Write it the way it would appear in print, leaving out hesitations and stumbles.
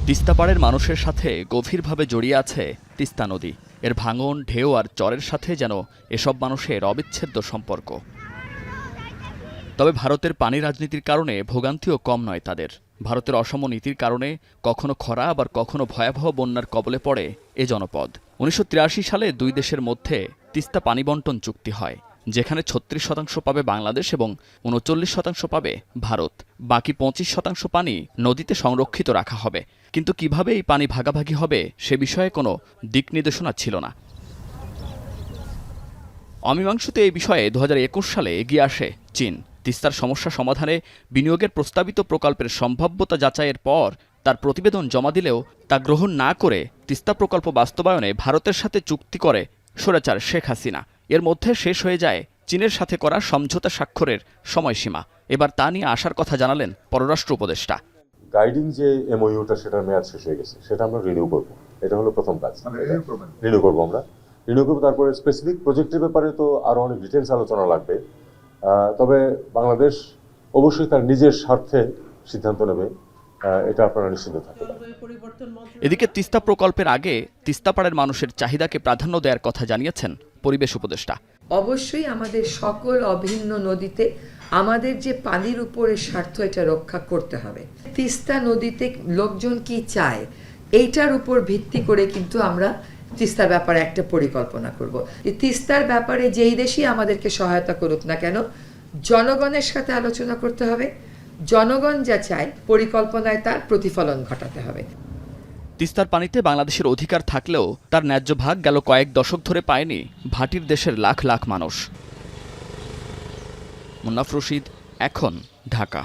তিস্তাপাড়ের মানুষের সাথে গভীরভাবে জড়িয়ে আছে তিস্তা নদী। এর ভাঙন, ঢেউ আর চরের সাথে যেন এসব মানুষের অবিচ্ছেদ্য সম্পর্ক। তবে ভারতের পানি রাজনীতির কারণে ভোগান্তিও কম নয় তাদের। ভারতের অসম নীতির কারণে কখনো খরা আবার কখনো ভয়াবহ বন্যার কবলে পড়ে এ জনপদ। ১৯৮৩ সালে দুই দেশের মধ্যে তিস্তা পানি বন্টন চুক্তি হয়, যেখানে ৩৬% পাবে বাংলাদেশ এবং ৩৯% পাবে ভারত। বাকি ২৫% পানি নদীতে সংরক্ষিত রাখা হবে। কিন্তু কিভাবে এই পানি ভাগাভাগি হবে সে বিষয়ে কোনো দিক নির্দেশনা ছিল না। অমীমাংসিত এই বিষয়ে ২০২১ সালে এগিয়ে আসে চীন। তিস্তার সমস্যা সমাধানে বিনিয়োগের প্রস্তাবিত প্রকল্পের সম্ভাব্যতা যাচাইয়ের পর তার প্রতিবেদন জমা দিলেও তা গ্রহণ না করে তিস্তা প্রকল্প বাস্তবায়নে ভারতের সাথে চুক্তি করে স্বৈরাচার শেখ হাসিনা। এর মধ্যে শেষ হয়ে যায় চীনের সাথে করা সমঝোতা স্বাক্ষরের সময়সীমা। এবার তা নিয়ে আসার কথা জানালেন পররাষ্ট্র উপদেষ্টা। গাইডিং যে এমওইউটা, সেটার মেয়াদ শেষ হয়ে গেছে, সেটা আমরা রিনিউ করব। এটা হলো প্রথম কাজ। রিনিউ করবো আমরা, রিনিউ করবো। তারপরে স্পেসিফিক প্রজেক্টের ব্যাপারে তো আরো অনেক ডিটেলস আলোচনা লাগবে। তবে বাংলাদেশ অবশ্যই তার নিজের স্বার্থে সিদ্ধান্ত নেবে, এটা আপনারা নিশ্চিত থাকতে পারেন। এদিকে তিস্তা প্রকল্পের আগে তিস্তাপাড়ের মানুষের চাহিদাকে প্রাধান্য দেওয়ার কথা জানিয়েছেন পরিবেশ উপদেষ্টা। অবশ্যই আমাদের সকল অভিন্ন নদীতে আমাদের যে পানির উপরে স্বার্থ, এটা রক্ষা করতে হবে। তিস্তা নদীতে লোকজন কি চায় এইটার উপর ভিত্তি করে কিন্তু আমরা তিস্তার ব্যাপারে একটা পরিকল্পনা করব। এই তিস্তার ব্যাপারে যেই দেশই আমাদেরকে সহায়তা করুক না কেন, জনগণের সাথে আলোচনা করতে হবে। জনগণ যা চায় পরিকল্পনায় তার প্রতিফলন ঘটাতে হবে। তিস্তার পানিতে বাংলাদেশের অধিকার থাকলেও তার ন্যায্য ভাগ গেল কয়েক দশক ধরে পায়নি ভাটির দেশের লাখ লাখ মানুষ। মুন্নাফ রশিদ, এখন, ঢাকা।